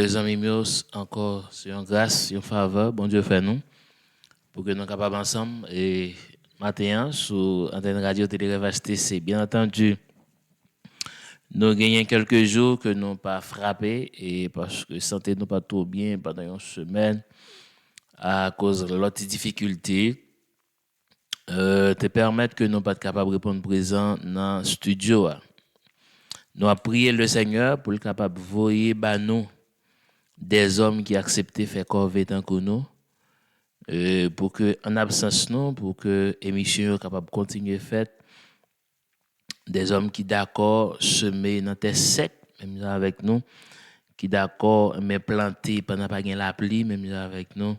les amis mios, encore, c'est une grâce, c'est une faveur, bon Dieu fait nous, pour que nous soyons capables ensemble. Et matin, sur Antenne Radio Télé-Rêvage TC, bien entendu, nous gagnons quelques jours que nous n'avons pas frappé, et parce que santé nous pas trop bien pendant une semaine, à cause de l'autre difficulté, te permettre que nous pas capables de répondre présent dans le studio. Nous avons prié le Seigneur pour le capable de voyer nous des hommes qui acceptent de faire corvée tant que nous, pour que, en absence nous, pour que l'émission soit capable de continuer faite, des hommes qui d'accord semer dans terre sec, même avec nous, qui d'accord mais planter pendant pas gain la pluie, même avec nous,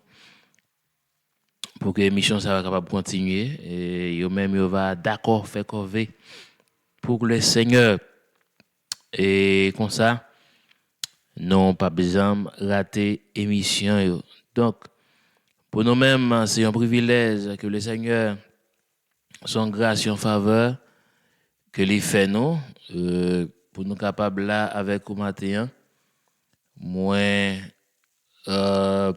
pour que l'émission soit capable de continuer, et yo même yo va d'accord faire corvée pour le Seigneur. Et comme ça, non pas besoin de rater l'émission. Donc, pour nous-mêmes, c'est un privilège que le Seigneur, son grâce, son faveur, que les fait nous, pour nous capables là avec au matin, moi, à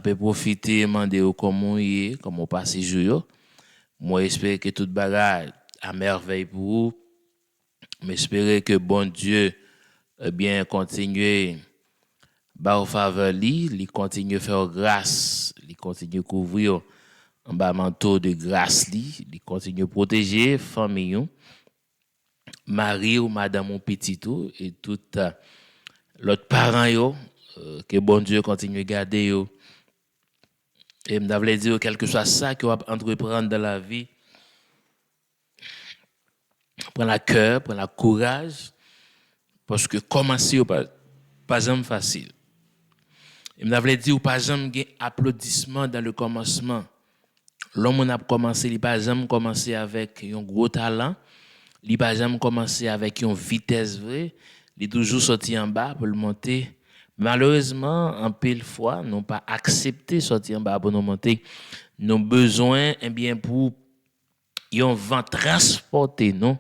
peu profiter, demander comment on y est, comment on passe jour. Moi, j'espère que toute bagage à merveille pour vous. J'espère que bon Dieu, bien, continue ba au faveur li continue faire grâce, li continue couvrir en bas manteau de grâce li continue protéger famille mari ou madame ou petit tout et tout l'autre parents yo que bon Dieu continue garder yo et me voulais dire quelque chose ça que va entreprendre dans la vie, prendre la cœur, prendre la courage parce que commencer pas jamais facile. Il m'avait dit ou pas jamais gain applaudissement dans le commencement. L'homme a commencé, il pas jamais commencé avec un gros talent, il pas jamais commencé avec une vitesse vraie, il toujours sorti en bas pour le monter. Malheureusement, en pile fois, n'ont pas accepté sortir en bas pour nous monter. Nous besoin bien pour un vent transporter non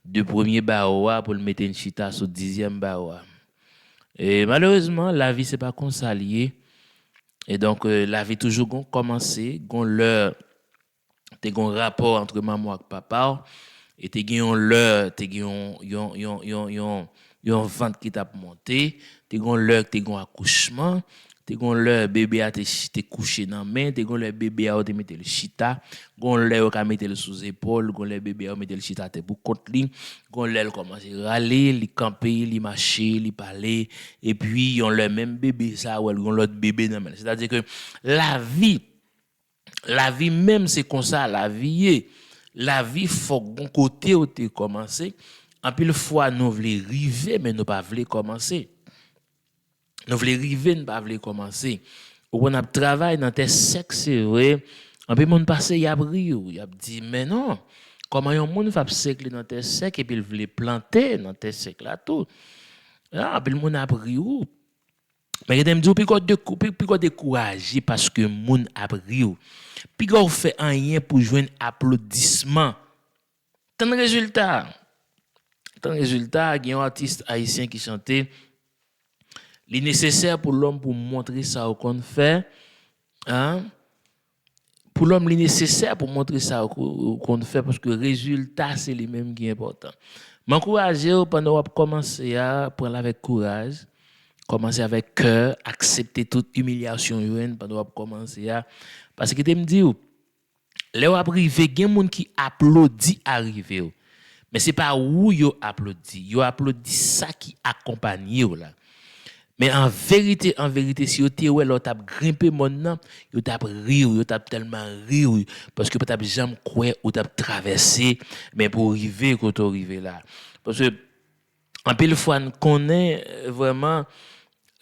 de premier baoua pour le mettre une chita sur 10e baoua. Et malheureusement, la vie c'est pas comme ça lié. Et donc la vie toujours commencé, gon l'heure, t'es gon rapport entre maman et papa, et t'es gon l'heure, t'es gon yon ventre qui t'a monté, t'es gon l'heure, t'es gon accouchement, t'es gon l'heure bébé a te couché dans main, t'es gon l'heure bébé a te mettre le chita, gon l'heure ka mettre le sous épaule, gon l'heure bébé a mettre le chita te pour contre li, gon l'heure commence râler, li camper, li marcher, li parler et puis on le même bébé ça ou gon l'autre bébé dans main. C'est-à-dire que la vie même c'est comme ça, la vie faut gon côté où tu commencer. En pile fois nous voulons river mais nous pas voulons commencer. Nous voulons river nous pas voulons commencer. On a travail dans tes sexe c'est vrai. En peu monde passé y a bri y a dit mais non, comment un monde va sécler dans tes sexe et puis il voulait planter dans tes sexe là tout. Ah, puis le monde a bri ou. Mais il me dit puis qu'on décourager parce que monde a bri ou. Puis qu'on fait rien pour joindre applaudissement. Tant de résultats. Il y a un artiste haïtien qui chantait les nécessaire pour l'homme pour montrer ça qu'on fait. Hein? Pour l'homme, il est nécessaire pour montrer ça qu'on fait parce que le résultat, c'est les mêmes qui est important. M'encourager pendant qu'on commencer à prendre avec courage, commencer avec cœur, accepter toute humiliation pendant qu'on commencer à. Parce que tu me dis, là où arrivé, il y a des gens qui applaudissent arriver. Mais ce n'est pas où yo applaudit. Yo applaudit ça qui accompagne là. Mais en vérité, si yo te ouais, là t'a grimpé mon nom, yo t'a rire, yo t'a tellement rire parce que peut-être jamais quoi ou t'a traversé mais pour arriver quand on arrivé là. Parce que en pile fois on connaît vraiment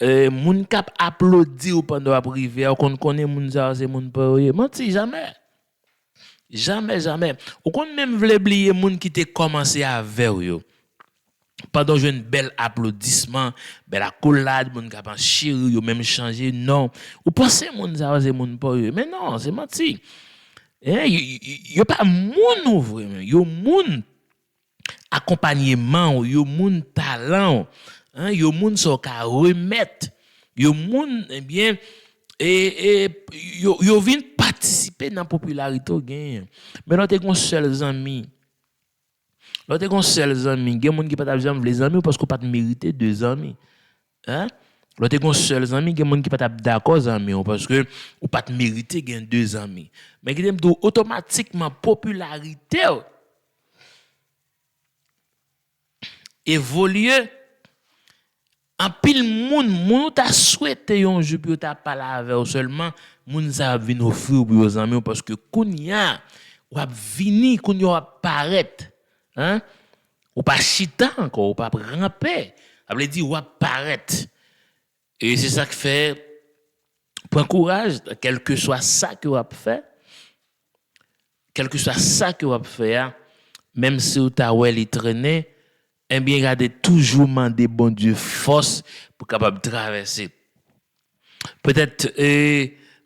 moun k'ap applaudi ou pendant arriver, on connaît moun ça c'est moun pas menti jamais. Jamais. Ou qu'on même voulait oublier moun qui te commencé avec yo. Pendant une belle applaudissement, belle accolade, moun ka pan chéri yo même changer non. Ou pensez moun ça c'est moun pas yo. Mais non, c'est menti. Yo pas moun ou vraiment, yo moun accompagnement, yo moun talent. Hein, yo moun so ka remettre. Yo moun eh bien yo vinn participer dans la popularité gain. Mais là t'es gon seul ami. Là t'es gon seul ami, gen moun qui pas jamais les amis parce qu'on pas mériter deux amis. Hein? Là t'es gon seul ami, gen moun qui pas d'accord amis parce que ou pas mériter gen deux amis. Mais qui t'aime automatiquement popularité évolue en pile moun t'a souhaité un jour pour t'a parler avec seulement moun ça vinn offrir pour aux amis parce que kounya ou a vini kounya apparaître hein ou pas chita encore ou pas ramper ça veut dire ou apparaître et c'est ça qui fait prends courage quel que soit ça que vous avez fait quel que soit ça que vous avez fait même si vous avez traîné eh bien, regardez toujours demander bon Dieu force pour capable traverser. Peut-être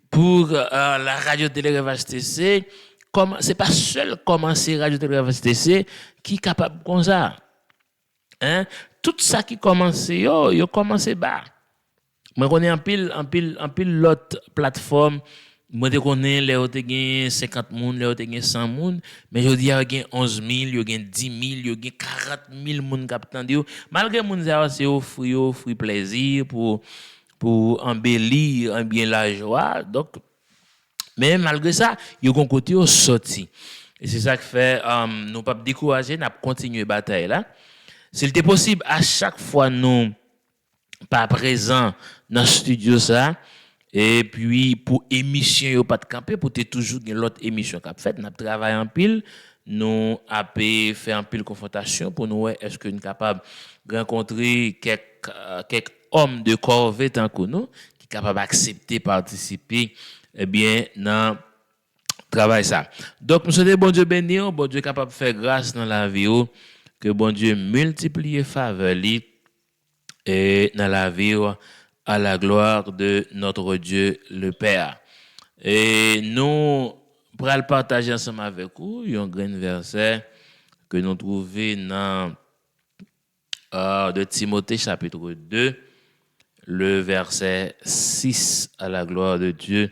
pour la radio télé TC, c'est pas seul commencer radio télé TC qui est capable comme ça. Hein? Tout ça qui commence yo commencé bas. Moi connais en pile l'autre plateforme. Moi je connais les autres gain 50 moun, les autres gain 100 moun, mais je dis gain 11 000, yo gain 10 000, yo gain 40 000 moun k'ap tande yo. Malgré moun ça c'est offrir plaisir pour embellir bien la joie. Donc mais malgré ça, yo gon côté yo sorti. Et c'est ça qui fait nous pas décourager, n'a continuer bataille là. S'il était possible à chaque fois nous pas présent dans le studio ça. Et puis, pour émission, yo pas de camper, pour toujours l'autre émission qu'a fait, n'a travaillé en pile, nous avons fait en pile confrontation pour nous, est-ce que nous sommes capables de rencontrer quelques hommes de corvée tant que nous, qui sont capables d'accepter, participer, eh bien, dans travail ça. Donc, nous souhaitons bon Dieu bénir, bon Dieu capable de faire grâce dans la vie, que bon Dieu multiplie faveur et dans la vie, à la gloire de notre Dieu le Père. Et nous pourrons le partager ensemble avec vous. Il y a un grand verset que nous trouvons dans de Timothée chapitre 2, le verset 6 à la gloire de Dieu.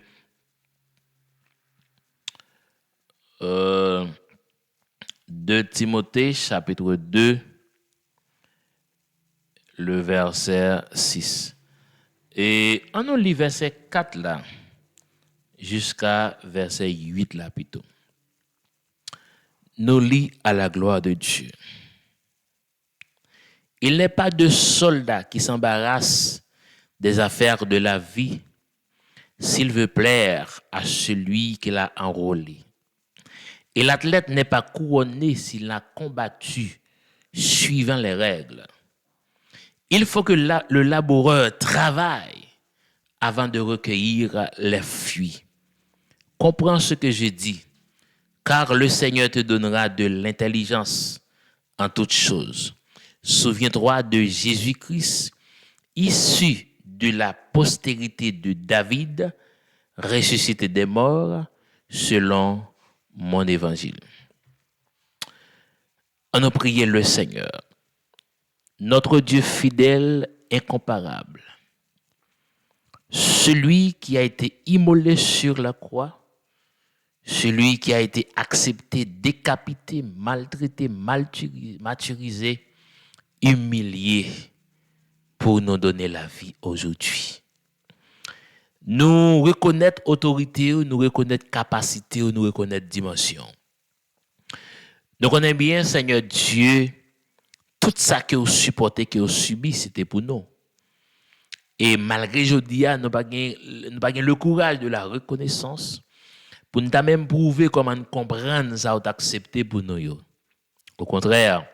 De Timothée chapitre 2, le verset 6. Et on lit verset 4 là, jusqu'à verset 8 là plutôt. Nous lit à la gloire de Dieu. Il n'est pas de soldat qui s'embarrasse des affaires de la vie s'il veut plaire à celui qui l'a enrôlé. Et l'athlète n'est pas couronné s'il a combattu suivant les règles. Il faut que le laboureur travaille avant de recueillir les fruits. Comprends ce que je dis, car le Seigneur te donnera de l'intelligence en toutes choses. Souviens-toi de Jésus-Christ, issu de la postérité de David, ressuscité des morts, selon mon évangile. On a prié le Seigneur. Notre Dieu fidèle, incomparable, celui qui a été immolé sur la croix, celui qui a été accepté, décapité, maltraité, martyrisé, humilié pour nous donner la vie aujourd'hui. Nous reconnaître autorité, nous reconnaître capacité, nous reconnaître dimension. Nous connaissons bien, Seigneur Dieu, tout ça que vous supportez, que vous subissez, c'était pour nous. Et malgré aujourd'hui, nous n'avons pas le courage de la reconnaissance pour nous même prouver comment nous comprendre ça ou accepter pour nous. Au contraire,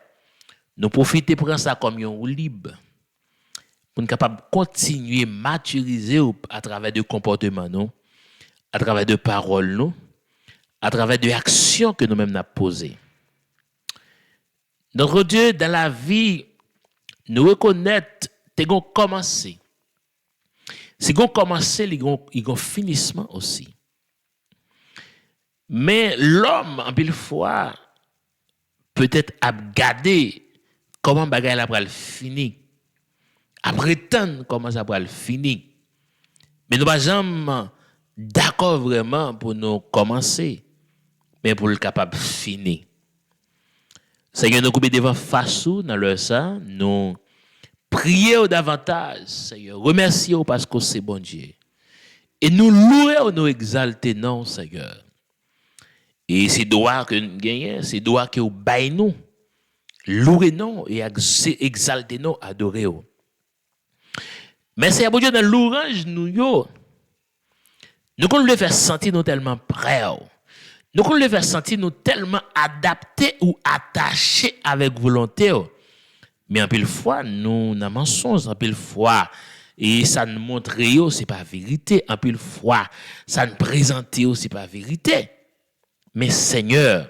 nous profitons de prendre ça comme un libre pour nous capables de continuer à maturiser à travers de comportements, nous, à travers de paroles, nous, à travers de actions que nous-mêmes avons posées. Notre Dieu, dans la vie, nous reconnaître, c'est qu'on commence. Si on commence, il y a un finissement aussi. Mais l'homme, en pile fois, peut-être a gardé comment bagaille la pral fini. après tant comment ça va le finir. Mais nous pas jamais d'accord vraiment pour nous commencer, mais pour le capable finir. Seigneur, nous couper devant face dans leur ça, nous prions davantage, Seigneur, remercions parce que c'est bon Dieu. Et nous louons, nous exaltons, non, Seigneur. Et c'est droit que nous gagnons, c'est droit que nous baillons, louer non et exalter non, adorer. Mais c'est bon Dieu dans l'orange, nous qu'on le faire sentir nous tellement prêts. Nous qu'on le faire sentir nous tellement adaptés ou attachés avec volonté. Mais en pile fois, nous n'avons mensonge, en pile fois. Et ça nous montre que ce n'est pas vérité. En pile fois, ça nous présente que ce n'est pas vérité. Mais Seigneur,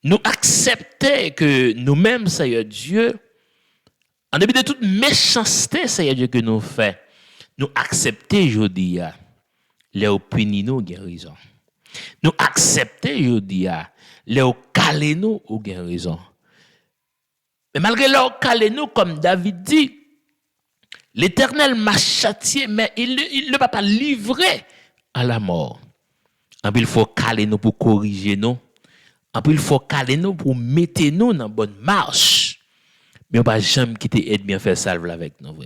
nous acceptons que nous-mêmes, Seigneur Dieu, en dépit de toute méchanceté, Seigneur Dieu, que nous faisons, nous acceptons aujourd'hui les opinions nous guérison. Nous acceptons aujourd'hui les calés nous ou guérison. Mais malgré les calés nous, comme David dit, l'Éternel m'a châtié, mais il ne va pas livrer à la mort. En plus, il faut caler nous pour corriger nous. En plus, il faut caler nous pour mettre nous dans bonne marche. Mais on ne va jamais quitter Edmi à faire salve avec nous.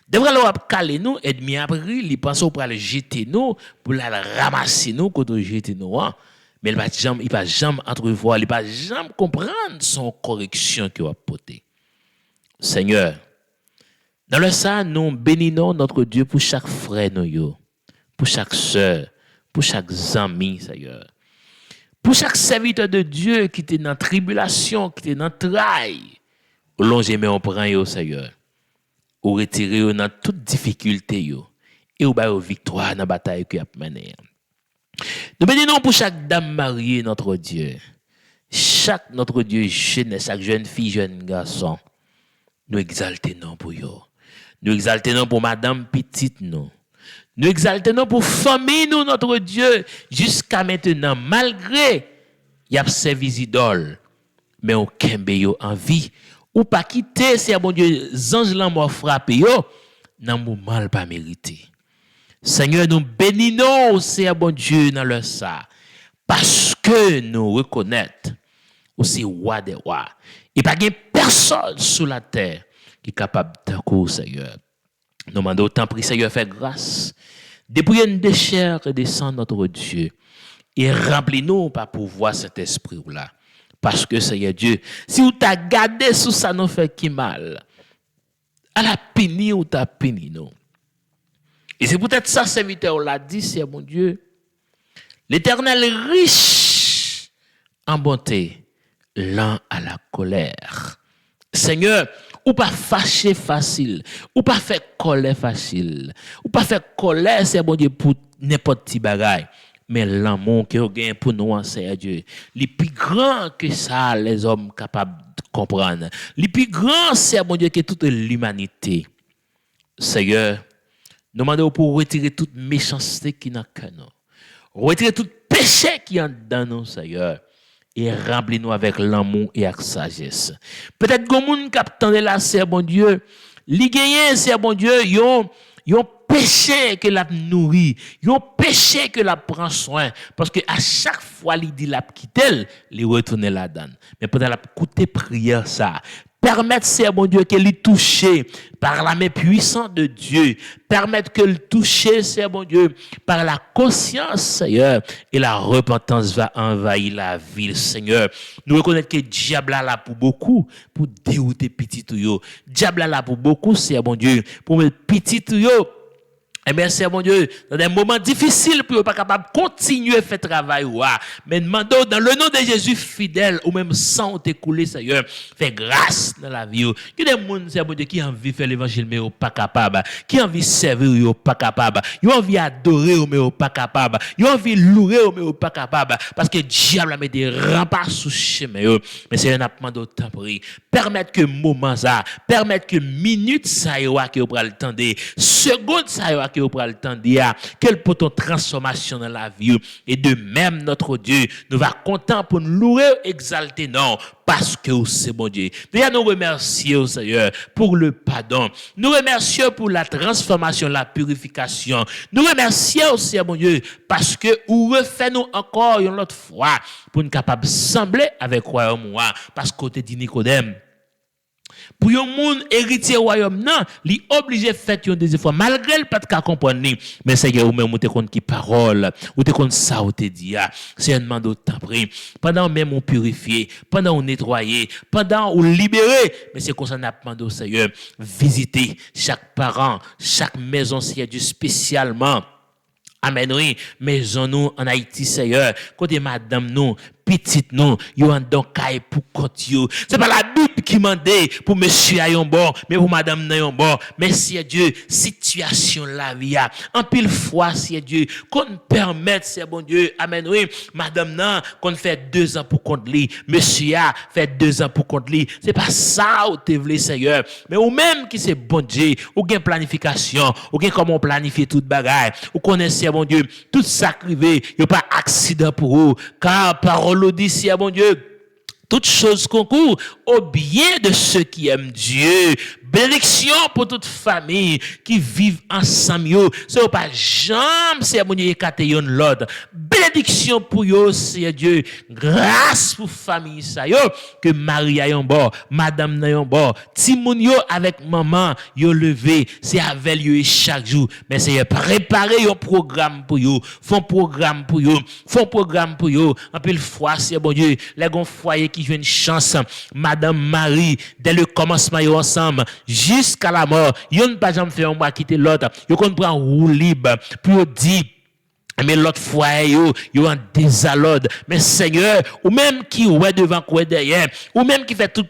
Devrait le caler nous, Edmi a pris, il pense pour aller jeter nous, pour aller ramasser nous, quand on jette nous. Mais il ne va jamais entrevoir, il ne va jamais comprendre son correction qu'il va porter. Seigneur, dans le ça, nous bénissons notre Dieu pour chaque frère, pour chaque sœur, pour chaque ami, Seigneur. Pour chaque serviteur de Dieu qui est dans la tribulation, qui est dans le travail, au long jamais on prend, Seigneur. Ou retirer dans toute difficulté, et ou ba victoire dans la bataille qui a mené. Nous bénissons pour chaque dame mariée, notre Dieu. Chaque notre Dieu jeune, chaque jeune fille, jeune garçon. Nous exaltons pour eux. Nous exaltons pour madame petite, nous. Nous exaltons pour famille, nous, notre Dieu, jusqu'à maintenant, malgré y a servi idole, mais on kembe yo en vie, ou pas quitter, c'est bon Dieu, ange la mort frappé yo, nan moment pas mérité. Seigneur, nous bénissons, c'est bon Dieu, dans le ça, parce que nous reconnaissons aussi roi des rois. Et pas de personne sur la terre qui est capable d'accour, Seigneur. Nous demandons autant prix, Seigneur, fait grâce. Dépouillez une déchire et descend notre Dieu. Et remplis-nous par pouvoir cet esprit-là. Parce que, Seigneur Dieu, si vous t'as gardé sous ça, nous fait qui mal. À la pini ou t'as pini, nous. Et c'est peut-être ça, serviteur, l'a dit, c'est mon Dieu. L'Éternel est riche en bonté, lent à la colère. Seigneur, ou pas fâché facile, ou pas fait colère facile, ou pas fait colère, c'est bon Dieu pour n'importe qui bagaille. Mais l'amour que vous gagnez pour nous, Seigneur Dieu, le plus grand que ça, les hommes capables de comprendre. Le plus grand, c'est bon Dieu, que toute l'humanité. Seigneur, nous demandons pour retirer toute méchanceté qui n'a qu'à nous. Retirer tout péché qui est dans nous, Seigneur. Et remplis-nous avec l'amour et avec sagesse. Peut-être que moun qui attendait là, c'est bon Dieu. Li gagné, c'est bon Dieu, yon péché que l'a nourri, yon péché que l'a prend soin. Parce que à chaque fois, il dit l'a quitte, il retourne là-dedans. Mais peut-être l'a coûté prière ça. Permettre, c'est bon Dieu, qu'elle est touchée par la main puissante de Dieu. Permettre qu'elle touche, c'est bon Dieu, par la conscience, Seigneur. Et la repentance va envahir la ville, Seigneur. Nous reconnaissons que le diable a là pour beaucoup, pour dérouter petit tuyau. Diable a là pour beaucoup, c'est bon Dieu, pour mettre petit tuyau. Eh bien, c'est mon Dieu, dans des moments difficiles pour ne pas capable de continuer à faire travail. Mais demandons dans le nom de Jésus fidèle, ou même sans t'écouler, Seigneur, fais grâce dans la vie. Il y a des gens, c'est bon Dieu, qui ont envie de faire l'évangile, mais ils pas capable. Qui ont envie de servir, ils pas capable. Ils ont envie d'adorer, mais ils pas capable. Ils ont envie de louer, mais ils pas capable. Parce que le diable a mis des remparts sous chemin. Mais c'est un appel d'autant prix. Permettre que moment ça, permettre que minute ça y que vous prenez le temps de seconde ça que vous prenez le temps d'y quelle pour ton transformation dans la vie. Et de même, notre Dieu, nous va content pour nous louer, exalter, non, parce que c'est bon Dieu. Déjà, nous remercions, Seigneur, pour le pardon. Nous remercions pour la transformation, la purification. Nous remercions, Seigneur, mon Dieu, parce que vous refait nous encore une autre fois pour nous capables de sembler avec royaume, parce que côté dit Nicodème. Pour un monde héritier royaume non, li obligé faire un des efforts malgré le pas de comprendre mais Seigneur ou même ou te compte qui parole ou te compte ça ou te dit c'est un demande autant pris pendant même on purifier pendant on nettoyer pendant on libérer mais c'est comme ça n'a demandé au Seigneur visiter chaque parent chaque maison Seigneur Dieu spécialement. Amen, oui, maison nous en Haïti, Seigneur, côté madame nous, petite nous, yo en don kay pour compte yo. C'est pas la Bible qui mande pour monsieur à yon bord, mais pour madame na yon bord. Merci Dieu, situation la vie a. En pile fois, c'est Dieu, qu'on permette, c'est bon Dieu, amen, oui, madame nan, qu'on fait 2 ans pour compte li, monsieur a fait 2 ans pour compte li. C'est pas ça ou te vle, Seigneur. Mais ou même qui c'est bon Dieu, ou gen planification, ou gen comment planifier toute bagaille, ou connaissez bon Dieu, tout ça crivé, il n'y a pas accident pour vous, car parole dit si bon Dieu, toutes choses concourent au bien de ceux qui aiment Dieu. Bénédiction pour toute famille qui vivent ensemble. C'est pas jamais c'est bon Dieu écarté yon l'autre. Bénédiction pour yo, c'est Dieu. Grâce pour famille ça yo que Marie a yon bord, madame na yon bord, Timoun yo avec maman yo levé, c'est avec yo chaque jour. Mais c'est préparer un programme pour yo, font programme pour yo, en pile fois c'est bon Dieu, les gon foyer qui joue une chance, madame Marie dès le commencement yo ensemble jusqu'à la mort, yon pas jamais fait un mois quitter l'autre, yo kon prend roue libre pour dire mais l'autre fois yo en désalode mais Seigneur ou même qui ouais devant quoi derrière ou même qui fait toute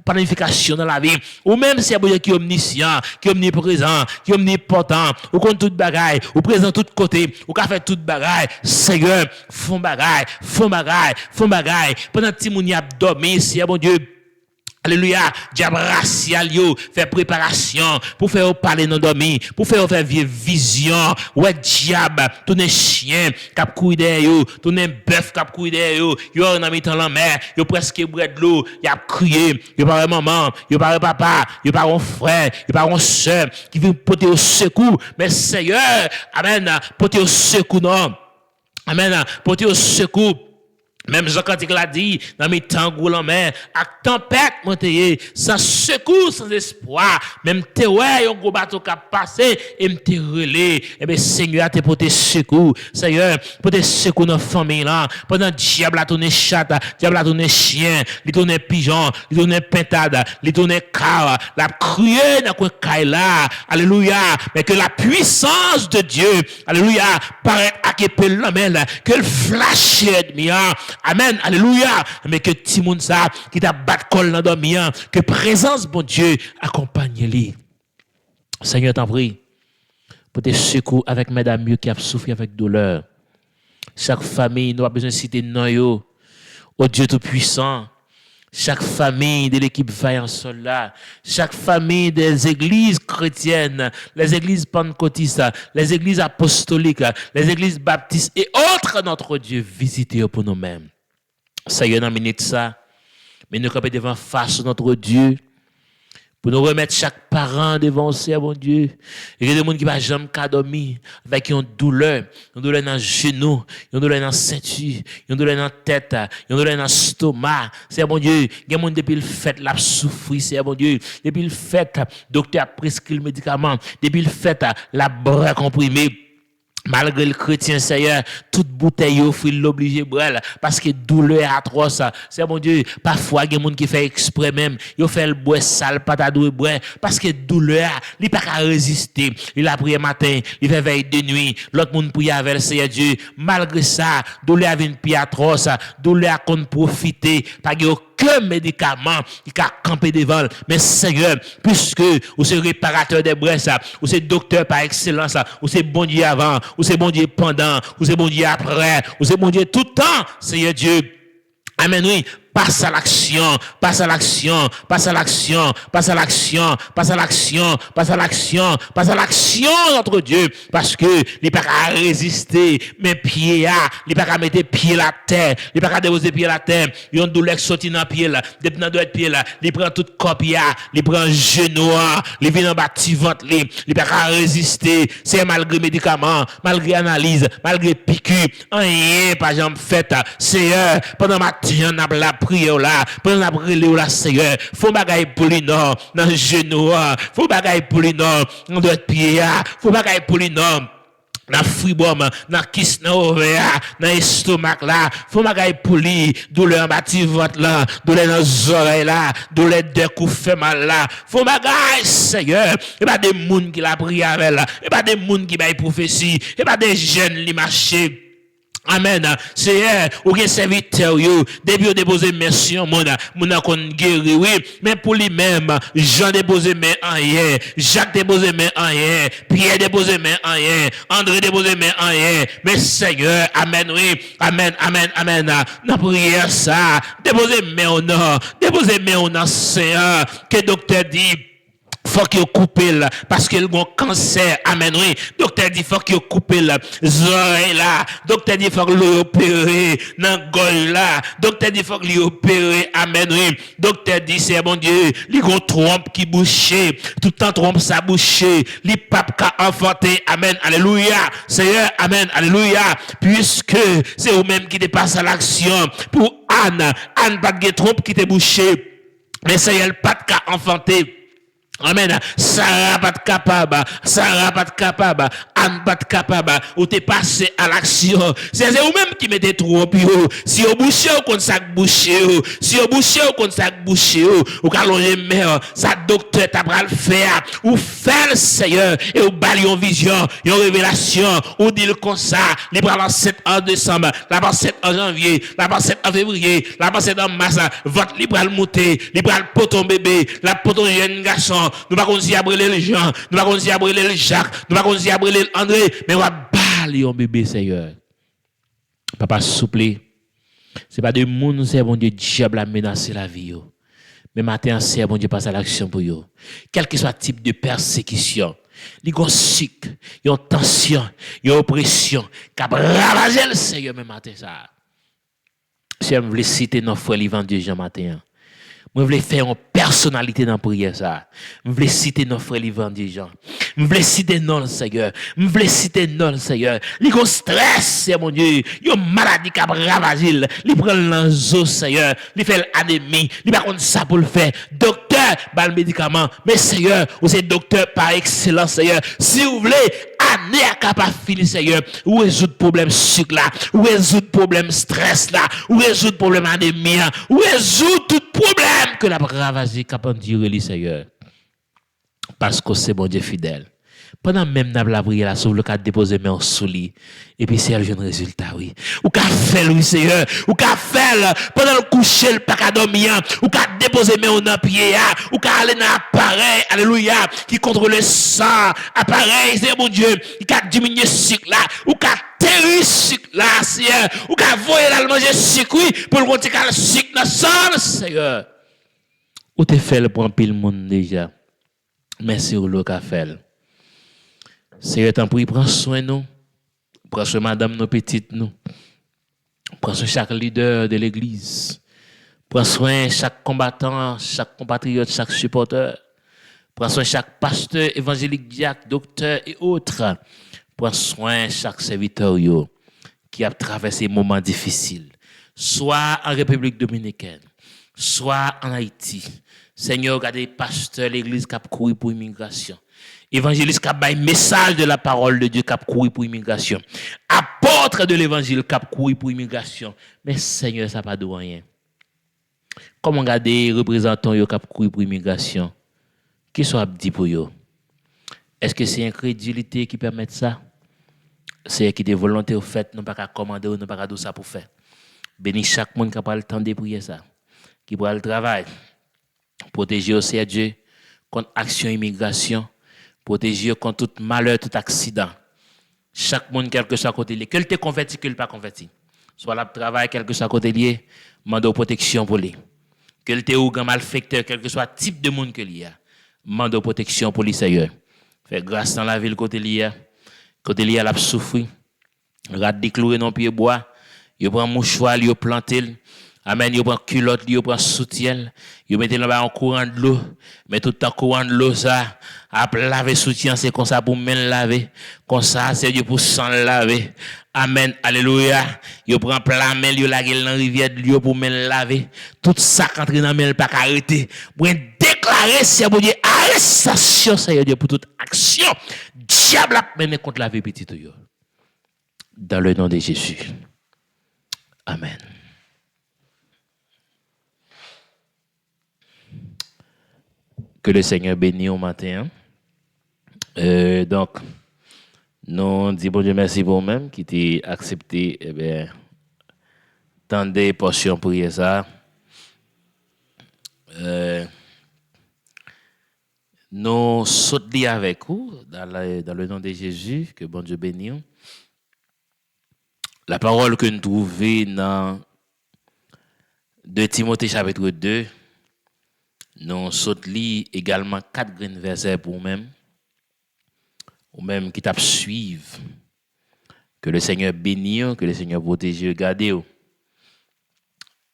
planification dans la vie ou même si bon Dieu qui est omniscient qui est omniprésent qui est omnipotent ou compte toute bagaille ou présent tout côté ou qu'a fait toute bagaille Seigneur font bagaille pendant petit moun y a dormi si bon Dieu. Alléluia, diable racial yo fait préparation pour faire parler non dormi, pour faire vision. Ouais diable, tourner chien cap courir yo, tourner bœuf cap courir yo en mettant la mer, yo presque boire de l'eau, y a crié, yo pas maman, yo pas papa, yo pas un frère, yo pas une sœur qui vient porter au secours, mais Seigneur, amen, porter au secours non. Amen, porter au secours. Même Jean Cantique l'a dit, dans mes temps gros en mer, à tempête montée, sans secours, sans espoir, même te ouais, un gros bateau qui a passé, et me te relé, et bien Seigneur, te porté secours, Seigneur, porté secours dans la famille là, pendant diable a tourné chat, diable a tourné chien, il tourné pigeon, il tourné pentade, il tourné car, la crié dans quoi caille là, alléluia, mais que la puissance de Dieu, alléluia, paraît à qu'épée l'amène, que le flash ennemi, amen, alléluia. Mais que Timoun ça, qui t'a battu col dans dormi, que présence, bon Dieu, accompagne-les. Seigneur, t'en prie, pour tes secours avec mesdames qui ont souffert avec douleur. Chaque famille, nous avons besoin de citer non yo. Oh Dieu Tout-Puissant. Chaque famille de l'équipe Vaillant Soldat, chaque famille des églises chrétiennes, les églises pentecôtistes, les églises apostoliques, les églises baptistes et autres, notre Dieu, visitez pour nous-mêmes. Seigneur, dans minute ça, mais nous camper devant face de notre Dieu, pour nous remettre chaque parent devant le Seigneur, mon Dieu. Il y a des gens qui ne vont jamais dormir avec une douleur dans le genou, une douleur dans la ceinture, une douleur dans la tête, une douleur dans le stomac. C'est bon Dieu. Il y a des gens depuis le fait, la souffrir, c'est bon Dieu. Depuis le fait, docteur a prescrit le médicament. Depuis le fait, la bras comprimé. Malgré le chrétien, Seigneur, toute bouteille offre l'obligé brûle parce que douleur atroce. C'est mon Dieu, parfois il y a des gens qui fait exprès même, ils fait le bois sale pas ta bois parce que douleur, il pas qu'à résister. Il a prié matin, il fait veille de nuit, l'autre monde prie avec le Seigneur Dieu. Malgré ça, douleur vient plus atroce, douleur qu'on profiter, pas aucun médicament qui a campé devant. Mais Seigneur, puisque vous êtes réparateur des braises, vous êtes docteur par excellence, vous êtes bon Dieu avant, vous êtes bon Dieu pendant, vous êtes bon Dieu après, vous êtes bon Dieu tout le temps, Seigneur Dieu. Amen, oui. passe à l'action, passe à l'action, passe à l'action, passe à l'action, passe à l'action, passe à l'action, passe à l'action, notre Dieu, parce que il n'est pas qu'à résister, mais pied à, il n'est pas qu'à mettre pied la terre, il n'est pas qu'à déposer pied la terre, il y a une douleur qui sortit dans pied là, depuis dans doit pied là, il prend toute copie, il prend genou, il vient en bas de ventre, il n'est pas qu'à résister, c'est malgré médicaments, malgré analyse, malgré piqûre, rien pas jamais fait, Seigneur, pendant matin, on a la prière là, pendant la prière là, Seigneur, faut bagaille pour lui non, dans le genou, faut bagaille pour lui non, on doit être pied, faut bagaille pour lui non. Dans fribom, dans kiss, dans ovaire, dans estomac là, faut bagaille pour lui, douleur en bâti ventre là, douleur dans les oreilles là, douleur de coups fait mal là, faut bagaille, Seigneur, et pas des moun qui la prié avec là, et pas des moun qui baille prophétie, et pas des jeunes qui marchent. Amen. Seigneur, ou gen serviteur yo, depuis ou déposer main sur mon kon guéri oui, mais pour lui-même, Jean déposer main en rien, Jacques déposer main en rien, Pierre déposer main en rien, André déposer main en rien. Mais Seigneur, amen oui, amen, amen, amen. Dans prière ça, déposer main au nom, déposer main au nom Seigneur, que docteur dit faut qu'il coupe là parce qu'il a un cancer. Amen oui. Docteur dit faut qu'il coupe là oreilles là. Docteur dit faut qu'il opérer dans gorge là. Docteur dit faut qu'il opérer. Amen oui. Docteur dit c'est bon Dieu, il a trompe qui bouché, tout le temps trompe ça bouché, li pape ka enfanté. Amen. Alléluia. Seigneur, amen. Alléluia. Puisque c'est vous même qui dépasse à l'action pour Anne pas de trompe qui te bouché. Mais Seigneur pas de ka enfanté. Amen. Sarah pas capable, Sarah pas capable, Anne pas capable, ou t'es passé à l'action. C'est vous-même qui mettez trop haut. Si vous bouchez ou qu'on sac bouché, si vous bouchez ou qu'on sac bouché, ou qu'allongez mère, ça docteur t'a pas le faire, ou faire le Seigneur, et ou bali en vision, une révélation, ou dit le comme ça, les bras 7 en décembre, la 7 en janvier, la 7 en février, la 7 en mars, votre libre à le monter, libre à le poton bébé, la poton jeune garçon, nous ne pouvons pas brûler les gens, nous ne pouvons pas brûler les Jacques, nous ne pouvons pas brûler André, mais on va balayer un bébé, Seigneur. Papa, souple, ce n'est pas de monde, c'est bon Dieu, diable a menacé la vie. Mais matin, c'est bon Dieu, passe à l'action pour vous. Quel que soit le type de persécution, il y a un cycle, il y a une tension, il y a une oppression, qui a ravagé le Seigneur, mais matin, ça. Si je voulais citer nos frères l'évangile Jean matin. Je voulais faire une personnalité dans la prière ça. Je voulais citer nos frères l'évangile Jean. Je voulais citer non Seigneur. Je voulais citer non Seigneur. Il y a un stress, mon Dieu. Il y a une maladie qui a ravagé. Il prend l'anzo Seigneur. Il fait l'anémie. Il n'a pas ça pour le faire. Docteur, bah le médicament. Mais Seigneur, vous êtes docteur par excellence Seigneur. Si vous voulez, année à capable finir Seigneur. Ou résoudre problème sucre là. Ou résoudre problème stress là. Ou résoudre problème anémie. Ou résoudre tout problème que la ravagé capable de dire Seigneur. Parce que c'est bon Dieu fidèle. Pendant même la prière là, sur le cas de déposer main sous lit et puis c'est le résultat oui. Ou qu'a fait oui Seigneur, ou qu'a fait pendant le coucher le pas qu'à dormir, ou qu'a déposer main dans pied ou qu'a aller dans appareil, alléluia, qui contrôle le sang, appareil, c'est bon Dieu, qui qu'a diminuer sucre là, ou qu'a terri sucre là, Seigneur, ou qu'a voyer là manger sucre oui, pour le continuer le sucre dans sang, Seigneur. Ou te fait le prendre pile monde déjà. Merci au le qu'a fait. Seigneur, t'en prie, prends soin de nous. Prends soin madame, nos petites, nous. Prends soin chaque leader de l'église. Prends soin chaque combattant, chaque compatriote, chaque supporter. Prends soin chaque pasteur, évangélique, diacre, docteur et autres. Prends soin chaque serviteur qui a traversé des moments difficiles. Soit en République dominicaine, soit en Haïti. Seigneur, regardez pasteur, l'église qui a couru pour l'immigration. Évangéliste qui a baillé message de la parole de Dieu qui a couru pour l'immigration. Apôtre de l'évangile qui a couru pour l'immigration. Mais Seigneur, ça n'a pas de rien. Comment regarder représentants qui a couru pour l'immigration? Qui sont dit pour eux? Est-ce que c'est incrédulité qui permet ça? C'est qui des volontés au fait, non pas qu'à commander ou non pas qu'à faire ça pour faire. Bénis chaque monde qui a pas le temps de prier ça. Qui prend le travail. Protéger aussi à Dieu contre action immigration. Protéger contre tout malheur, tout accident. Chaque monde, quel que soit côté, qu'il te converti, qu'il pas converti. soit la travail, quel que soit côté lié, mande protection pour lui. Que le ou grand malfecteur, quel que soit le type de monde que lié, mande protection pour lui, Seigneur. Fait grâce dans la ville côté lié l'a souffri. Rat décloué non pied bois, il prend mouchoir, il planté. Amen, il prend culotte, il prend soutien, il met là en courant de l'eau, mais tout en courant de l'eau ça, à laver soutien, c'est comme ça pour men laver, comme ça c'est Dieu pour s'en laver. Amen, alléluia. Il prend plein mel, il la dans rivière de l'eau pour men laver. Tout ça qu'entre dans mel pas arrêter. Pour déclarer c'est bon Dieu arrestation c'est Dieu pour toute action. Diable a mené contre la vie petite yo. Dans le nom de Jésus. Amen. Que le Seigneur bénisse au matin. Donc, nous disons bon Dieu merci pour vous-même qui t'ai accepté tant de portions pour ça. Nous sautons avec vous dans le nom de Jésus. Que bon Dieu bénisse. La parole que nous trouvons dans 2 Timothée chapitre 2, nous sautons également 4 grands versets pour nous-mêmes. Ou même qui t'a suivre. Que le Seigneur bénisse, que le Seigneur protège, garde.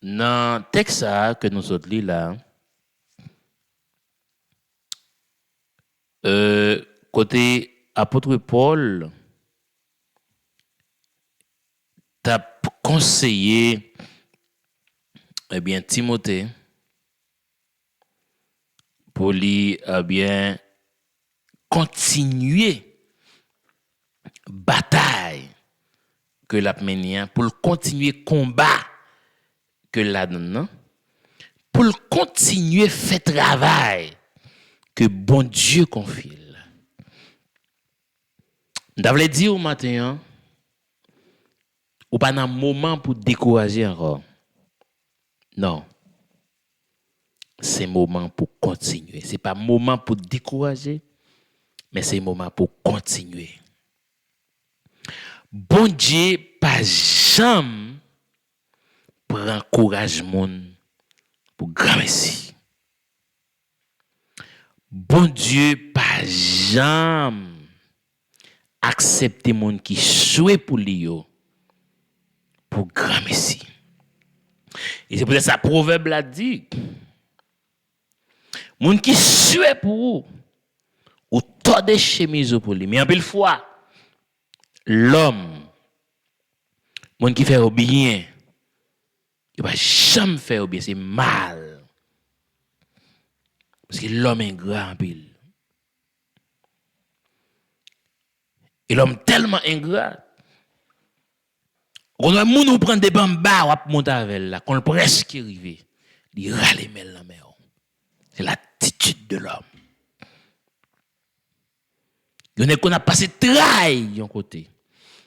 Dans le texte que nous sommes là, côté apôtre Paul, t'a conseillé Timothée pour lui continuer bataille que l'a mené pour continuer combat que l'a donné pour continuer faire travail que bon Dieu confie. D'avait dit au matin ou pas un moment pour décourager encore. Non. C'est moment pour continuer. C'est pas moment pour décourager, mais c'est moment pour continuer. Bon Dieu, pas jamais prend courage moun pour grand merci. Bon Dieu, pas jamais accepter moun qui souhait pour lui pour grand merci. Et c'est pour ça que proverbe l'a dit. Moun qui souhait pour vous ou tord des chemises pour lui. Mais en pile fois l'homme, moun qui fait bien, il va jamais faire bien, c'est mal. Parce que l'homme est ingrat en pile. Et l'homme tellement ingrat. Quand on moun prend des bambas, on va monter avec là, quand presque arrivé, il râle mêle la mer. C'est l'attitude de l'homme. Il y a qu'on a passé trail d'un côté.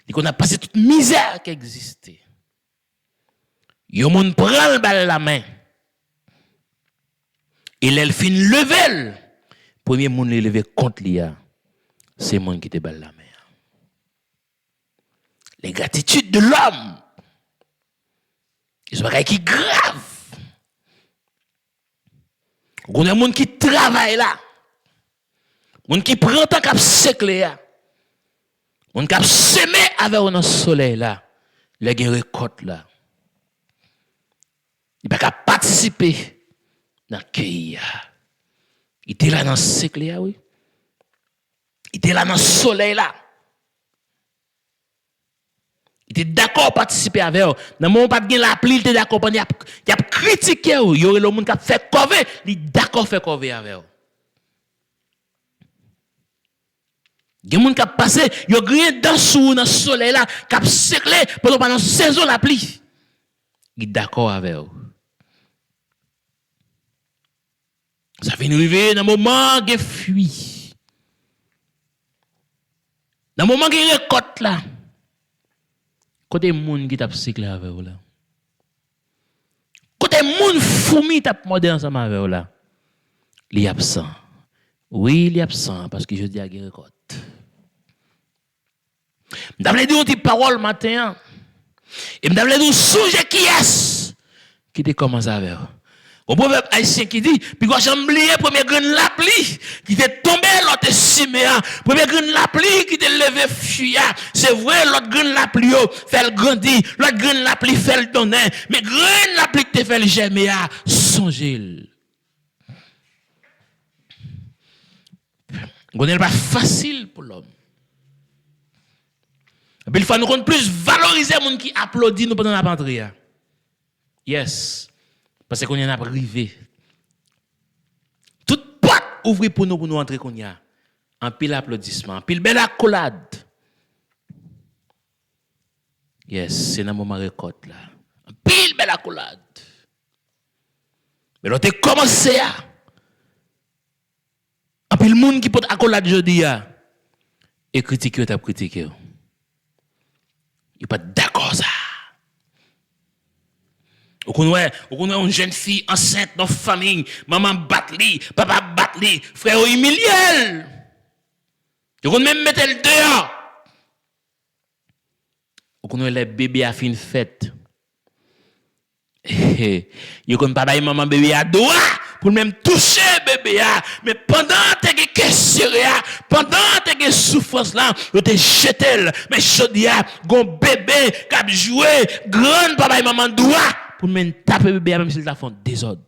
Il qu'on a passé toute misère qui existait. Il y a moun prend le bal la main. Et l'elle fin level. Premier moun le lever contre l'IA. C'est moun qui te bal la main. L'ingratitude de l'homme. C'est un qui grave. On a des gens qui travaillent là. Des gens qui prennent tant qu'à sécler là. Des gens qui semé avec un soleil là. Les gens récoltent là. Il ne peut pas participer dans le cueil. Il était là dans le sécler là, oui. Il était là dans le soleil là. Il était d'accord à participer avec eux. Dans le moment où il n'y a pas de pluie, il était d'accord. Il a critiqué eux. Il y a le monde qui a fait cover. Il est d'accord à faire cover avec eux. Il y a des gens qui ont passé, il y a rien dans le soleil là, qui a séclé pendant la saison de la pluie. Il est d'accord avec eux. Ça fait arriver dans le moment où il fuit. Dans le moment où il récolte là. Côté moun qui t'a cyclé avec vous là. Côté moun fourmi t'a modé ensemble avec vous là. Il est absent. Oui, il est absent parce que je dis à guerre récolte. M'avait dit une petite parole matin. Et me d'avler nous sujet qui est qui te commence avec. Au proverbe haïtien qui dit, puis quand j'ai oublié premier grain de la pluie qui t'est tombé l'autre siméa, premier grain de la pluie qui t'est levé fuya. C'est vrai l'autre grain de la pluie fait le grandir, l'autre grain de la pluie fait le donner, mais grain de la pluie qui te fait le germer, songez. Ce n'est pas facile pour l'homme. Il faut nous plus valoriser les gens qui applaudissent nous pendant la penterie. Yes. Parce qu'on y en a privé. Toute porte ouvre pour nous entrer qu'on y a. En pile applaudissement, en pile belle accolade. Yes, c'est dans mon récolte là. En pile belle accolade. Mais l'autre commencé à. En pile monde qui peut accolade jeudi et critiquer t'a critiqué. Il pas d'accord ça. Ou qu'on a une jeune fille enceinte dans la famille, maman batli, papa batli, frère humilié. Ou qu'on même mettre le dehors. Ou qu'on a les bébés à fin fête. Yo kon papa et maman bébé à doigt pour même toucher bébé mais pendant tes questions pendant tes souffrances là yo te jeté mais chodia gon bébé qui a joué grand papa et maman doigt pour même taper bébé même s'il t'a fait désordre.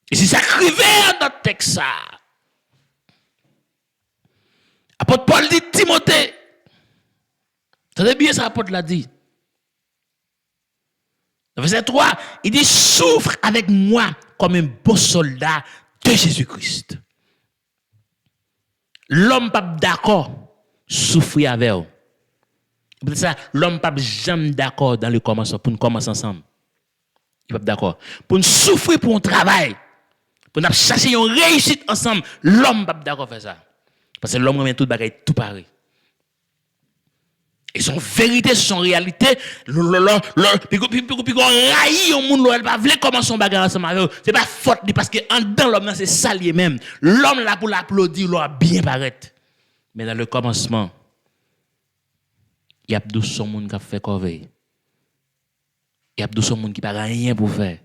Et si ça crivé dans notre texte ça. Apôtre Paul dit Timothée. T'as bien ça, l'apôtre l'a dit. Verset 3, il dit souffre avec moi comme un bon soldat de Jésus-Christ. L'homme pas d'accord souffrir avec vous. Peut-être ça, l'homme pas jamais d'accord dans le commencement pour nous commencer ensemble. Il pas d'accord. Pour nous souffrir pour un travail, pour nous chercher une réussite ensemble, l'homme pas d'accord faire ça. Parce que l'homme remet tout bagaille tout pareil. Et son vérité, son réalité, puis qu'on raille au monde, elle va vouloir comment son bagarre ensemble avec eux. C'est pas faute, parce que en dedans, l'homme, c'est salier même. L'homme là pour l'applaudir, l'homme bien paraître. Mais dans le commencement, il y a douze son monde qui a fait corvée. Il y a douze son monde qui n'a rien pour faire.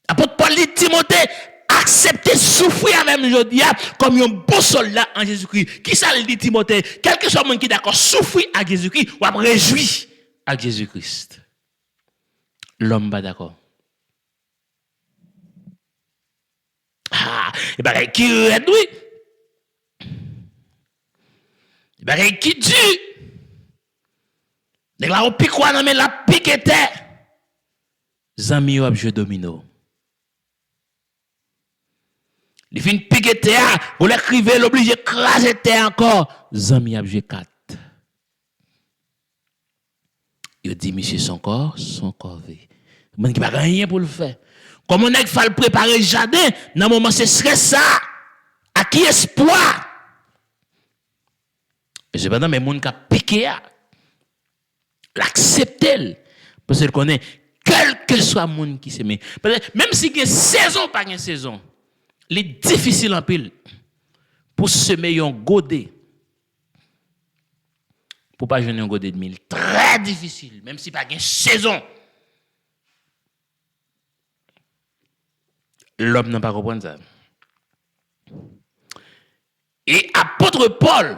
Apôtre Paul dit Timothée, accepter souffrir même aujourd'hui comme un bon soldat en Jésus-Christ. Qui ça le dit Timothée? Quel que soit le monde qui est d'accord souffrir à Jésus-Christ ou à réjouir à Jésus-Christ. L'homme pas d'accord. Ah, et bien qui réduit? Et bien qui tue? Dès là on pique quoi non mais la pique terre. Zami ou jeu domino. Il fait une pique terre, vous l'écrivez, l'oblige de craser terre encore. Zami a joué 4. Il dit, monsieur, son corps veut. Il n'y a rien pour le faire. Comment on a fait le préparer le jardin, dans le moment, ce serait ça. À qui espoir? Et cependant, mais les gens qui ont piqué, l'accepter. Parce qu'il connaît, quel que soit le monde qui s'aime. Même si il y a une saison, pas une saison. Il est difficile en pile pour semer un godet. Pour pas jeûner un godet de mille. Très difficile, même si pas une saison. L'homme n'a pas compris ça. Et apôtre Paul,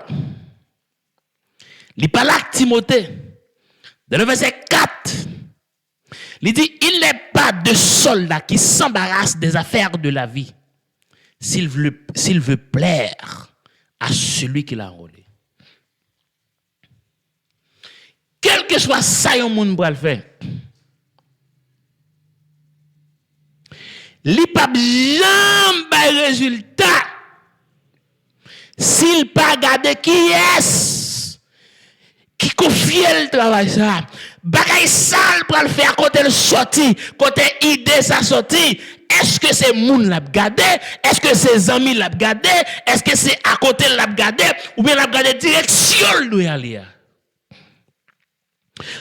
il parle à Timothée, dans le verset 4, il dit, il n'est pas de soldat qui s'embarrasse des affaires de la vie. S'il veut plaire à celui qui l'a enrôlé. Quel que soit ça, yon moun pour le faire. Li pa jamais bay résultat. S'il pas gade qui est qui confie le travail ça. Bagay sale pour le faire côté le sorti, côté idée ça sorti. Est-ce que c'est moun l'a gardé? Est-ce que c'est amis l'a gardé? Est-ce que c'est à côté l'a gardé? Ou bien l'a gardé direction lui aller?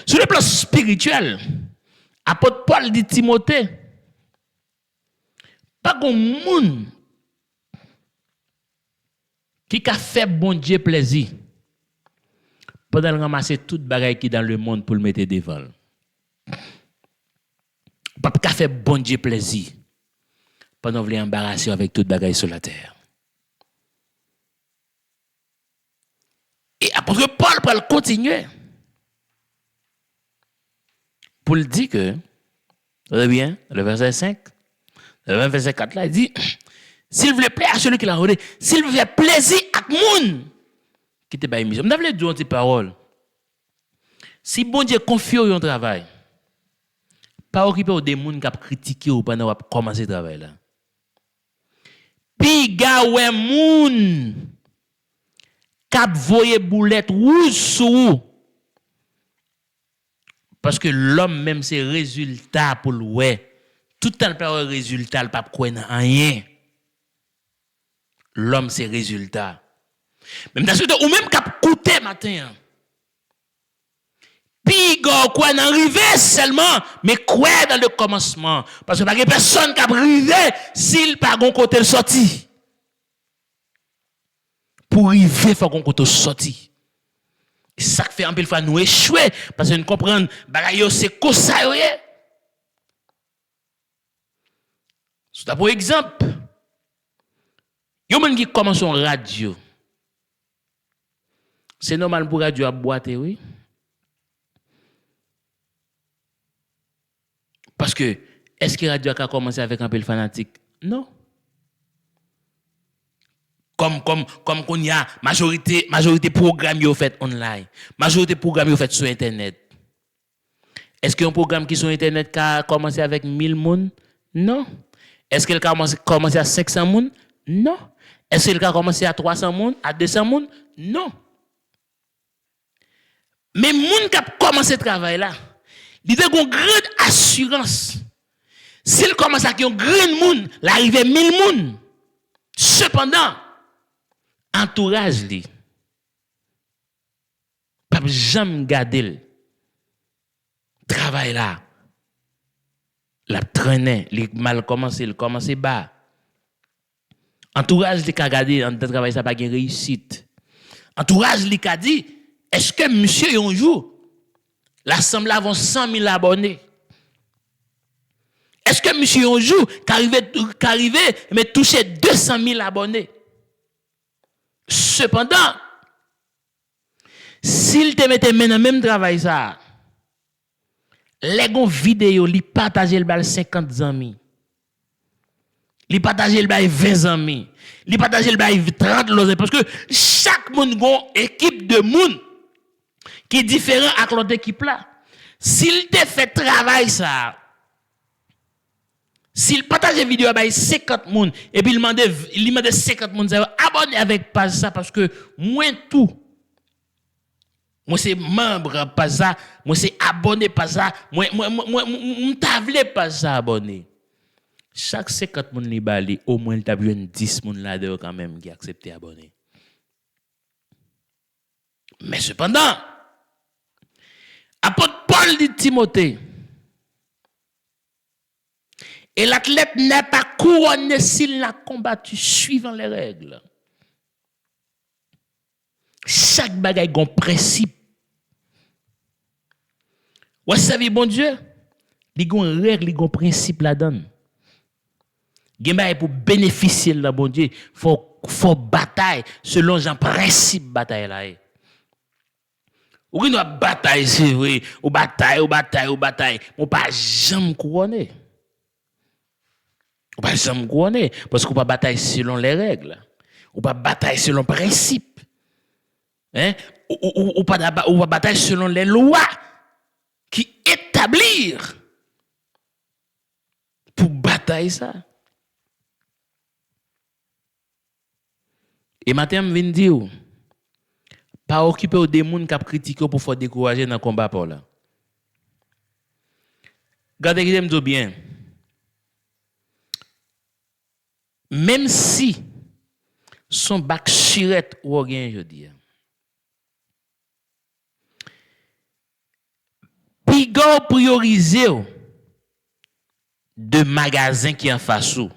Sur le plan spirituel, apôtre Paul dit Timothée, pas qu'on moun Qui a fait bon Dieu plaisir pendant de ramasser toute bagaille qui dans le monde pour le mettre devant. Pas qu'a fait bon Dieu plaisir pendant de embarrasser avec toute bagaille sur la terre. Et apôtre Paul pour le continuer. Pour le dire que, vous avez bien, le verset 5, le verset 4 là, il dit, s'il vous plaît à celui qui l'a rodé, s'il vous fait plaisir à moun qui te baille mission. Je voulais dire une parole. Si bon Dieu confie au travail, pas occuper des gens qui ont critiqué ou pendant qu'on commencer le travail là. Puis gars ouais moun cap voyer boulette rouge sous parce que l'homme même c'est résultat pour le ouais tout le temps pas résultat le pas quoi rien l'homme c'est résultat même dans ce ou même cap coûter matin puis quoi n'arriver seulement mais quoi dans le commencement parce que pas que personne qui a arrivé s'il pas gon côté le sorti pour arriver faut qu'on côté sorti ça fait un peu fois nous échouer parce que nous comprendre bagaille c'est comme ça c'est pour exemple yo men qui commence en radio c'est normal pour radio à boiter oui parce que est-ce que radio a commencé avec un peu de fanatique non comme qu'on y a majorité programme yo fait online majorité programme yo fait sur internet est-ce qu'un programme qui sur internet qui a commencé avec 1000 moun non est-ce qu'il a commencé à 500 moun non est-ce qu'il a commencé à 300 moun à 200 moun non mais moun qui a commencé travail là il a une grande assurance s'il commence à un grand moun l'arrivée 1000 moun cependant entourage li pas jamais garder le travail là la traîner li mal commencer il commencer bas entourage li ka garder en travail ça pas gain réussite entourage li ka dit est-ce que monsieur un jour l'assemblée avons 100 000 abonnés est-ce que monsieur un jour qu'arrivé mais toucher 200 000 abonnés cependant, s'il te mette dans le même travail ça, les gon vidéo, li partager le bal 50 amis. Li partager le bal 20 amis. Li partager le bal 30 loze parce que chaque monde gon équipe de monde qui est différent avec l'autre équipe là. S'il te fait travail ça, s'il partage une vidéo avec 50 moun et puis il demande 50 moun abonner avec page ça parce que moi tout moi c'est membre pas ça moi c'est abonné pas ça moi t'avle pas ça abonné chaque 50 moun li bali au moins il t'a vu 10 moun là dedans quand même qui accepté abonner mais cependant apôtre Paul dit Timothée et l'athlète n'est pas couronné s'il n'a combattu suivant les règles. Chaque bagaille a un principe. Vous savez, bon Dieu, il y a une règle, il y a un principe là-dedans. Il y a pour bénéficier de bon Dieu, il faut bataille selon un principe bataille là. Ou une bataille, c'est vrai, ou bataille, on pas jamais couronné. On pas jamais couronné parce qu'on pas bataille selon les règles. On pas bataille selon le principe. Hein? Ou pas bataille selon les lois qui établissent pour bataille ça. Et maintenant, je viens dire, pas occuper des gens qui critiquent pour faire décourager dans le combat pour là. Regardez bien. Même si son bac chirette ou rien, je dis. Pigo prioriser de magasins qui en face ou.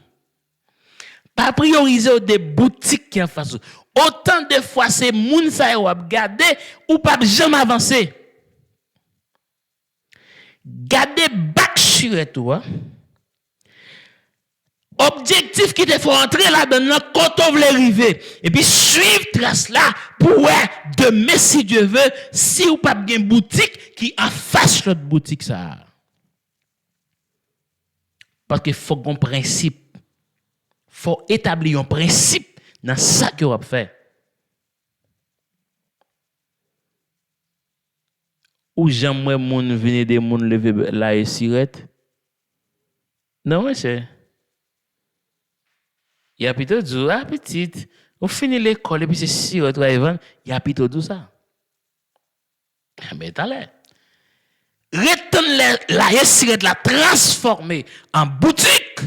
Pas prioriser des boutiques qui en face ou. autant de fois c'est moun sa yo ap gade ou pas jamais avancer. Gade back sur toi. Objectif qui te faut entrer là-dedans quand on veut arriver et puis suivre trace là pour demain si Dieu veut si ou pas bien boutique qui en face l'autre boutique ça. Parce qu'il faut un principe. Faut établir un principe dans ça que on va faire. Ou jamais moun venir des moun lever la et sirette. Non, c'est. Il y a plutôt dit, ah petite, on finit l'école et puis c'est sirette, il y a plutôt tout ça. Mais t'as l'air. Retourne la et sirette la transformer en boutique.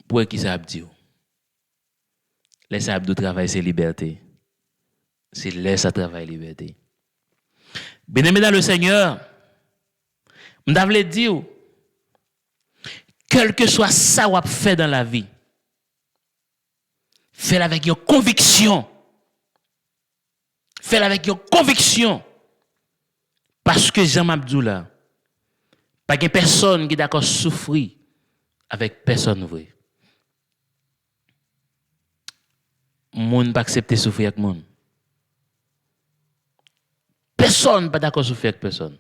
Pour qui ça a dit? Laisse abdou travail, c'est liberté. C'est laisse à travail, liberté. Bien-aimé dans le Seigneur, je voulais dire, quel que soit ça qu'on fait dans la vie, fais-le avec une conviction. Fais-le avec une conviction. Parce que Jean Mabdou là, pas de personne qui est d'accord souffrir avec personne vrai. Moun pas accepter souffrir avec moun. Personne pas d'accord souffrir avec personne.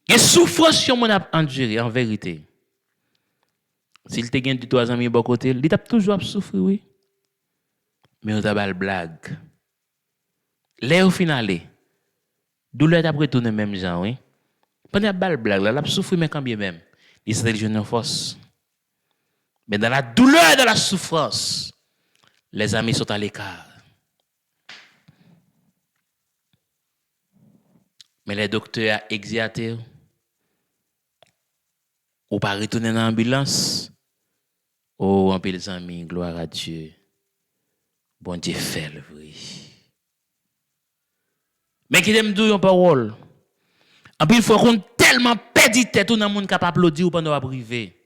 Et souffrance si on a enduré en vérité. S'il te gagne 3 amis bon côté, il t'a toujours souffrir oui. Mais on t'a bal blague. Là au final, douleur t'a retourner même gens oui. Pendant bal blague là, l'a souffrir mais quand bien même. Il s'est jeune en force. Mais dans la douleur de la souffrance, les amis sont à l'écart. Mais les docteurs ont exercé. Ou pas retourner dans l'ambulance. Oh, un peu les amis, gloire à Dieu. Bon Dieu fait le vrai. Mais qui aime dire une parole. En plus, il faut qu'on tellement perdu tête ou dans le monde capable d'applaudir ou pendant privé.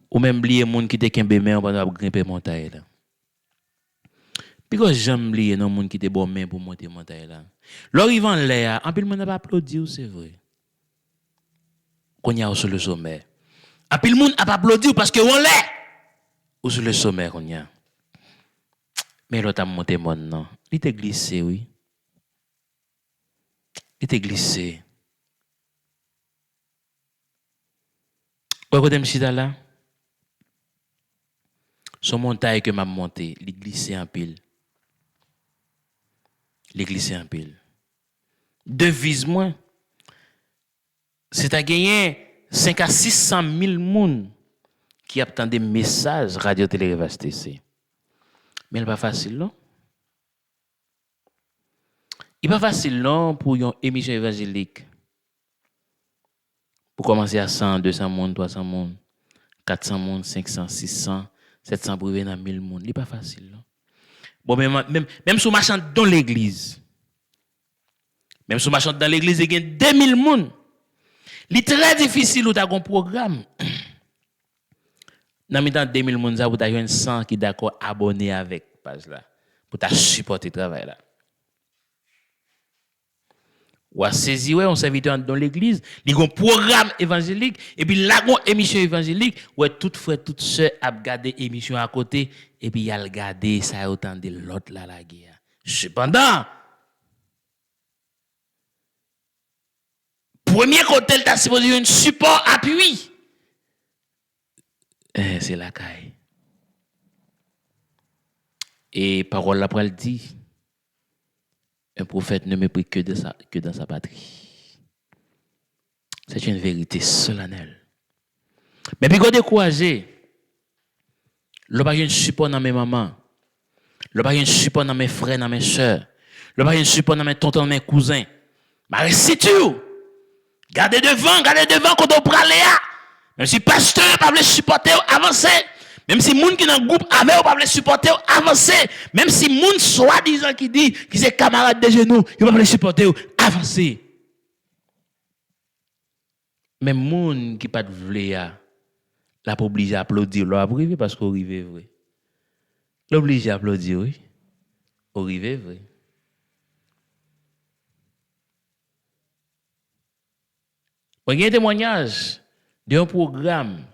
Ou même oublier monde qui te kembe main pendant grimper montagne là. Puis que j'aime oublier non monde qui te bon main pour monter montagne là. L'arrivant là, en plus le monde n'a pas applaudi, c'est vrai. Qu'on y a sur le sommet. En plus le monde n'a pas applaudi parce que on l'est. Ou sur le sommet qu'on y a. Mais l'autre a monté mon non. Il était glissé oui. Il était glissé. Où est-ce que tu là? Son montagne que m'a monté, il glissé en pile. Il glissé en pile. Devise moi. C'est à gagner 5 à 600 000 personnes qui attendent des messages radio télé RVHTC. Mais il n'est pas facile non. Il n'est pas facile non pour une émission évangélique. Pour commencer à 100, 200 personnes, 300 personnes, 400 personnes, 500, 600, 700 pour venir à 1000 personnes. Il n'est pas facile non. Bon, même si on marche dans l'église, même si on marche dans l'église, il y a 2000 personnes. Il est très difficile de faire un programme. Dans 2000 personnes, vous avez 100 qui sont d'accord abonné avec page là pour supporter le travail là. Ou à saisir un serviteur dans l'église, il y a un programme évangélique et puis là une émission évangélique où tout frère toute sœur a regardé émission à côté et puis il a regardé ça autant de l'autre là la guerre. Cependant premier côté il t'a supposé un support appui. C'est la caille. Et parole là pour elle dit un prophète ne méprise que dans sa patrie. C'est une vérité solennelle. Mais puis, quand découragé, le pas un support dans mes mamans, le pas un support dans mes frères, dans mes soeurs, le pas un support dans mes tontons, dans mes cousins. Mais si tu gardez devant quand on prend Léa. Même si pasteur ne peut pas supporter, avancer. Même si moun qui dans le groupe avec ou pas les supporter, avancer. Même si moun soi-disant qui dit qui c'est camarade de genoux, il pas les supporter, avancer. Même moun qui pas de vle La pas obligé à applaudir, là privé parce qu'on arrive vrai. L'obligé à applaudir, oui. On arrive vrai. Il y a un témoignage d'un programme.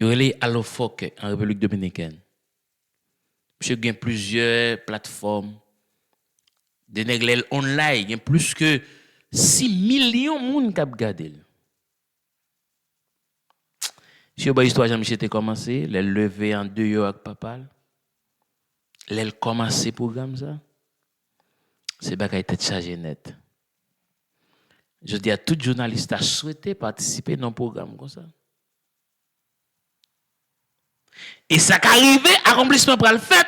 Il y a Allofoc en République dominicaine. Monsieur a plusieurs plateformes de nègres online, il y a plus que 6 millions de monde qui ont regardé. Si vous histoire Jean-Michel a commencé, elle levé en 2 jours avec papa. Elle commencé le programme ça. C'est pas qu'elle était chargée net. Je dis à tout journaliste a souhaité participer dans un programme comme ça. Et ça qui arrivé, accomplissement pour le fait.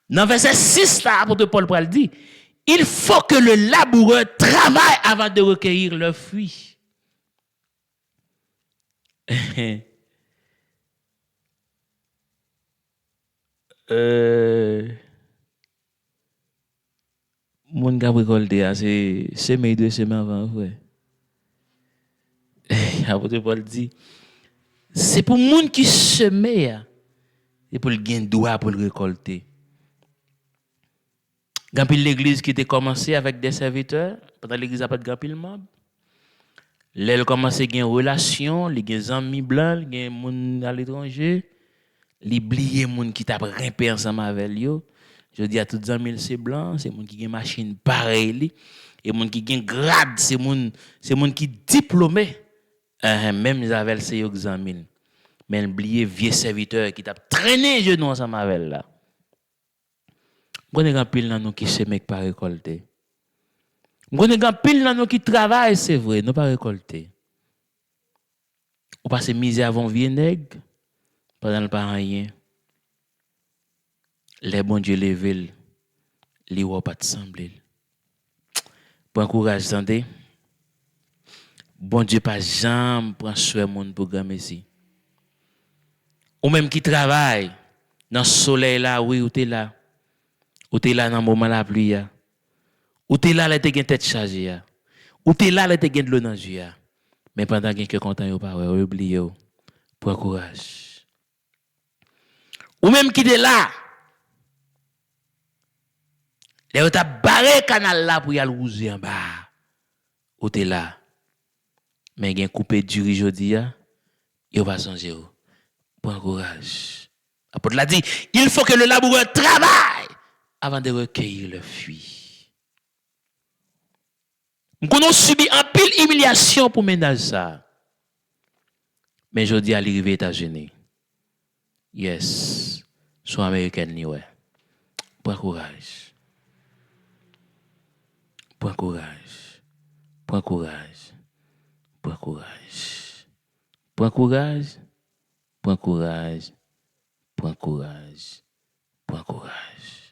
Dans verset 6, là, apôtre Paul pral dit, il faut que le laboureur travaille avant de recueillir le fruit. Mon gars récolté, c'est semer 2 semaines avant, ouais. Apôtre Paul dit, c'est pour moun qui seme, et pour le gain droit pour le récolter. Gampil l'église qui était commencé avec des serviteurs, pendant l'église a pas de gampil membre. L'elle commencé à une relation, les des amis blancs, les moun à l'étranger, les oublier moun qui t'a rimpé ensemble avec eux. Je dis à tous les amis c'est blanc, c'est moun qui a machine pareille et moun qui a grade, c'est moun qui diplômé. Même avec ces amis. Mais oublier vieux serviteur qui t'a traîné genou ensemble avec là. Vous avez un pile dans nous qui se met pas récolter. Vous avez un pile dans nous qui travaille, c'est vrai, nous pas récolter. Ou passe misère avant vieux nègre, pendant le pas rien. Les bons Dieu level, les ou pas de sembler. Bon courage, attendez. Bon Dieu pas jamais prend soin mon programme ici. Ou même qui travaille dans le soleil là, oui, ou t'es là. Ou t'es là dans le moment de la pluie. Ou t'es là, là, t'es une tête chargée. Ou t'es là, là, t'es de l'eau dans le jus. Mais pendant que content, yo pas, oubliez, prends courage. Ou même qui t'es là, là, t'as barré canal là pour y aller rouser en bas. Ou t'es là. Mais il y a coupé du riz jodi, yo va changer. Prends courage. L'apôtre l'a dit, il faut que le laboureur travaille avant de recueillir le fruit. Nous avons subi un pile humiliation pour ménager ça. Mais je dis à l'arrivée aux États-Unis. Yes. Soit américain, ouais. Prends courage. Prends courage. Prends courage. Prends courage. Prends courage. Prends courage. Prends courage. Prends courage.